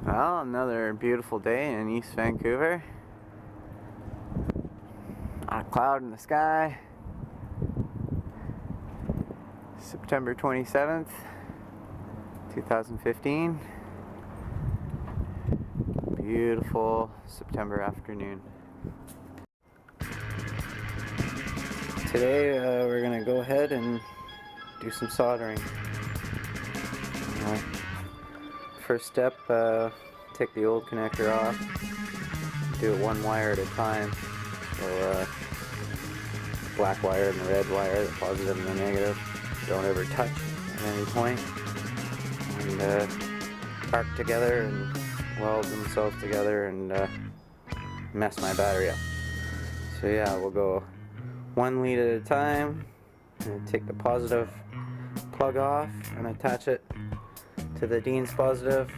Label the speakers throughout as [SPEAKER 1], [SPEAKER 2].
[SPEAKER 1] Well, another beautiful day in East Vancouver. Not a cloud in the sky. September 27th, 2015. Beautiful September afternoon. Today we're going to go ahead and do some soldering. First step, take the old connector off. Do it one wire at a time. So black wire and the red wire, the positive and the negative, don't ever touch at any point. And arc together and weld themselves together and mess my battery up. So yeah, we'll go one lead at a time. And take the positive plug off and attach it to the Dean's positive.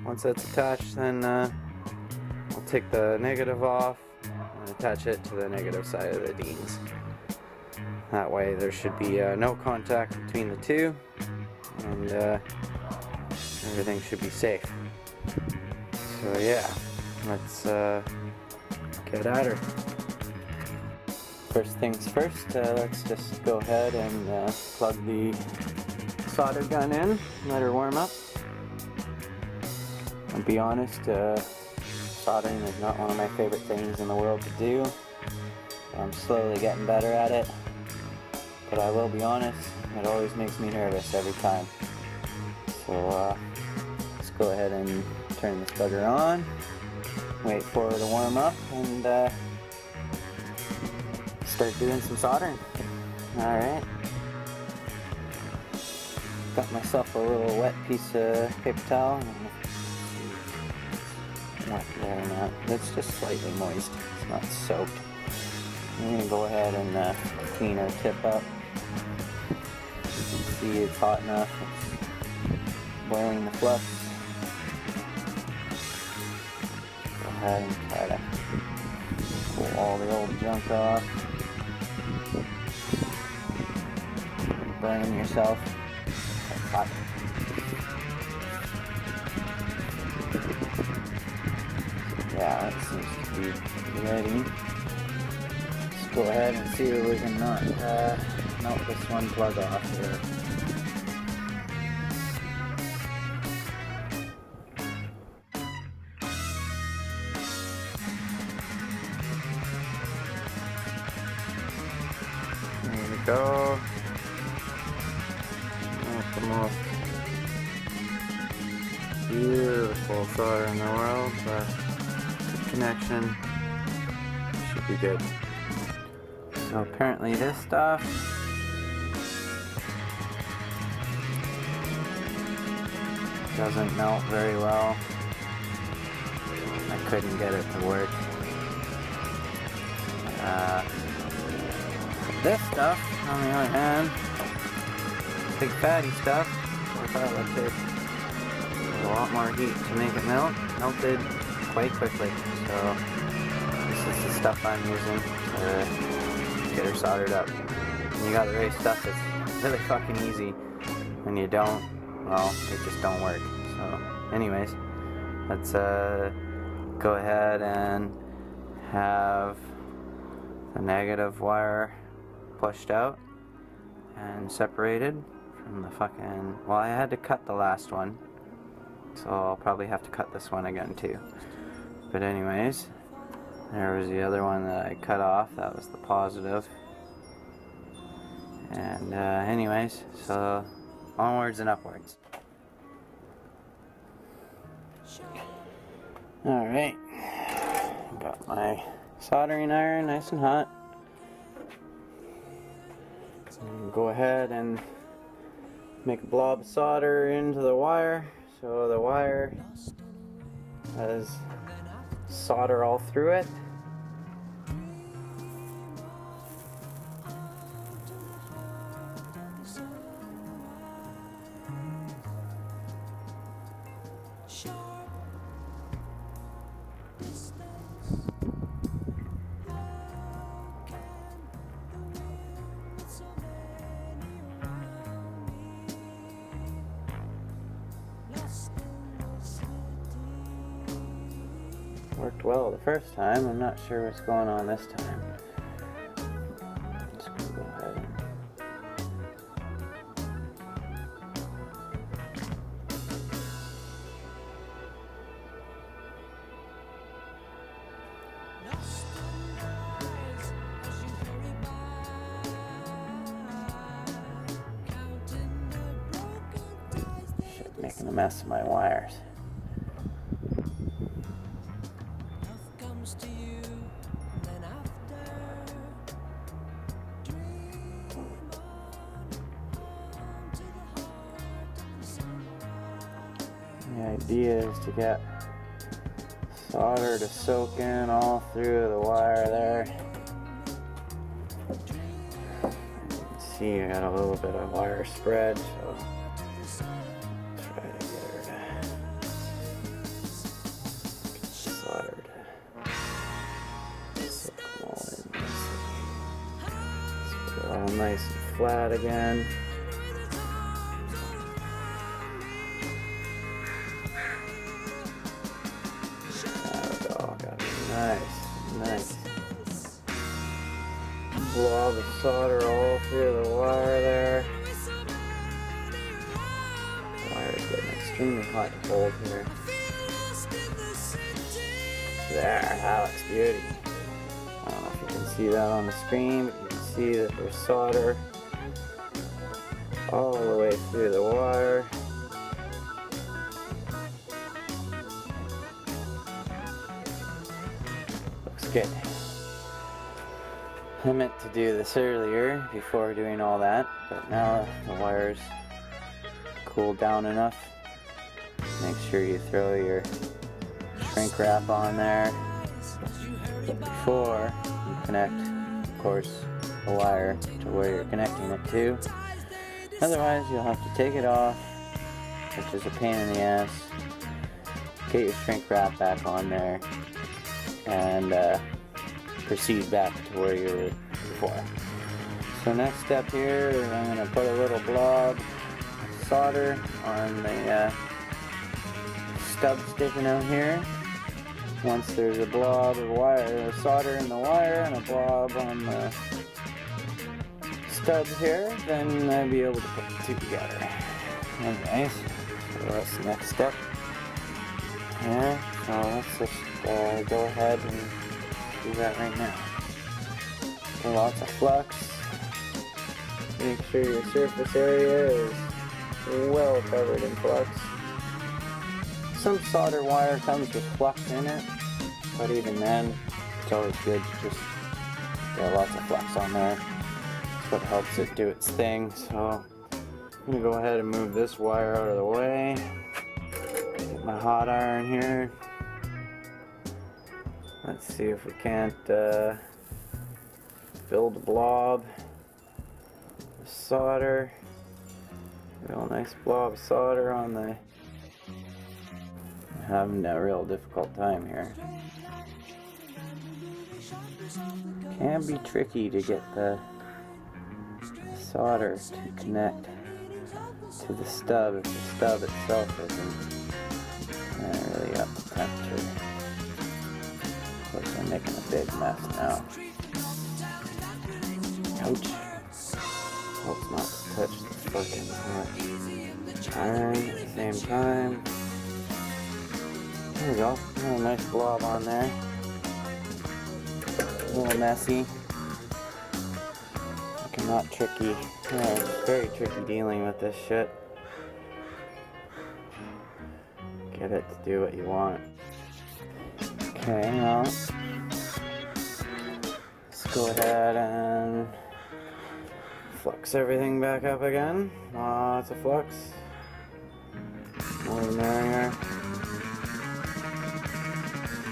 [SPEAKER 1] Once that's attached, then I'll take the negative off and attach it to the negative side of the Dean's. That way there should be no contact between the two, and everything should be safe. So yeah, let's get at her. First things first, let's just go ahead and plug the solder gun in, let her warm up. I'll be honest, soldering is not one of my favorite things in the world to do. I'm slowly getting better at it, but I will be honest, it always makes me nervous every time. So let's go ahead and turn this bugger on, wait for her to warm up, and start doing some soldering. Alright. Got myself a little wet piece of paper towel. Not there now. It's just slightly moist. It's not soaked. I'm going to go ahead and clean our tip up. You can see it's hot enough. It's boiling the flux. Go ahead and try to pull all the old junk off. Burning yourself. That's hot. Yeah, that seems to be ready. Let's go ahead and see if we can melt this one plug off here. There we go. Not the most beautiful solder in the world, but connection should be good. So apparently this stuff doesn't melt very well. I couldn't get it to work. This stuff, on the other hand, big fatty stuff, I thought it would take a lot more heat to make it melt. Melted quite quickly. So this is the stuff I'm using to get her soldered up. When you got the right stuff, it's really fucking easy. When you don't, well, it just don't work. So anyways, let's go ahead and have the negative wire pushed out and separated from the fucking, well, I had to cut the last one, so I'll probably have to cut this one again too. But anyways, there was the other one that I cut off. That was the positive. And anyways, so onwards and upwards. Alright, got my soldering iron nice and hot. Go ahead and make a blob of solder into the wire, so the wire has solder all through it. Worked well the first time. I'm not sure what's going on this time. Just gonna go ahead and making a mess of my wires. The idea is to get solder to soak in all through the wire there. You can see I got a little bit of wire spread, so try to get her to soldered. Soak them all in nicely. Let's put it all nice and flat again. Nice. Blob of solder all through the wire there. The wire is getting extremely hot to hold here. There, that looks beauty. I don't know if you can see that on the screen, but you can see that there's solder all the way through the wire. Good. I meant to do this earlier before doing all that, but now the wire's cooled down enough. Make sure you throw your shrink wrap on there before you connect, of course, the wire to where you're connecting it to. Otherwise, you'll have to take it off, which is a pain in the ass. Get your shrink wrap back on there and proceed back to where you were before. So next step here is I'm going to put a little blob of solder on the stub sticking out here. Once there's a blob of wire, solder in the wire and a blob on the stubs here, then I'll be able to put the two together. Anyways, so that's the next step here. So let's just go ahead and do that right now. Lots of flux. Make sure your surface area is well covered in flux. Some solder wire comes with flux in it, but even then, it's always good to just get lots of flux on there. That's what helps it do its thing. So I'm going to go ahead and move this wire out of the way. Get my hot iron here. Let's see if we can't build a blob of solder. Real nice blob of solder on the... I'm having a real difficult time here. Can be tricky to get the solder to connect to the stub if the stub itself isn't really up to temperature. Of course, I'm making a big mess now. Ouch. Hope not to touch the fucking iron at the same time. There we go. A nice blob on there. A little messy. Looking not tricky. Yeah, it's very tricky dealing with this shit. Get it to do what you want. Okay, now let's go ahead and flux everything back up again. Lots of flux. More the merrier.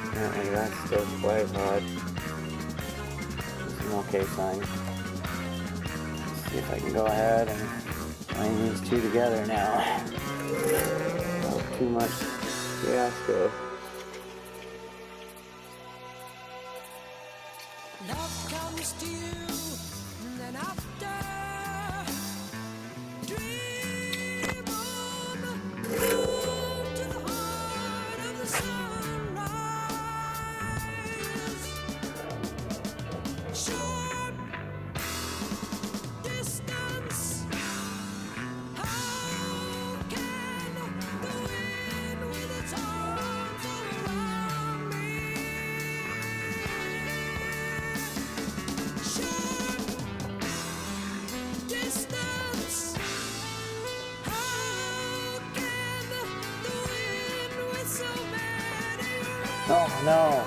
[SPEAKER 1] Apparently that's still quite hot. Which is an okay sign. Let's see if I can go ahead and line these two together now. Not too much fiasco.
[SPEAKER 2] Love comes to you, and then after, dream on, move to the heart of the sunrise.
[SPEAKER 1] No.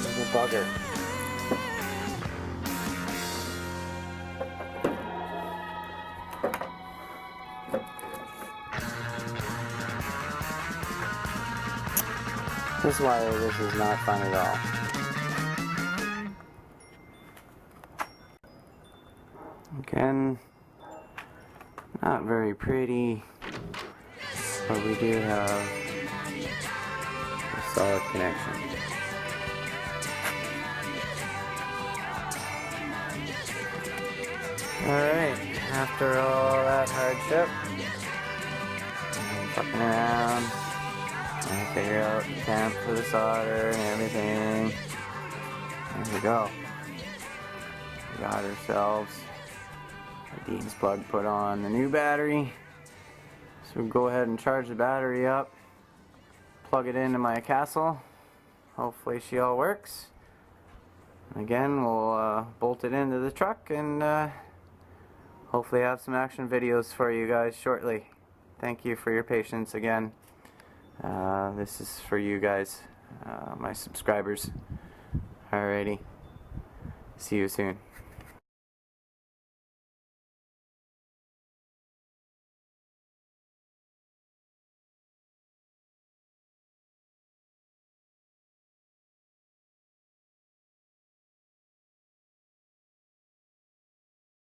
[SPEAKER 1] Little bugger. This is why this is not fun at all. Again, not very pretty, but we do have a solid connection. Alright, after all that hardship, fucking around, trying to figure out the temp for the solder and everything, there we go. We got ourselves a Dean's plug put on the new battery. So we'll go ahead and charge the battery up, plug it into my castle. Hopefully she all works. Again, we'll bolt it into the truck and hopefully have some action videos for you guys shortly. Thank you for your patience again. This is for you guys, my subscribers. Alrighty. See you soon.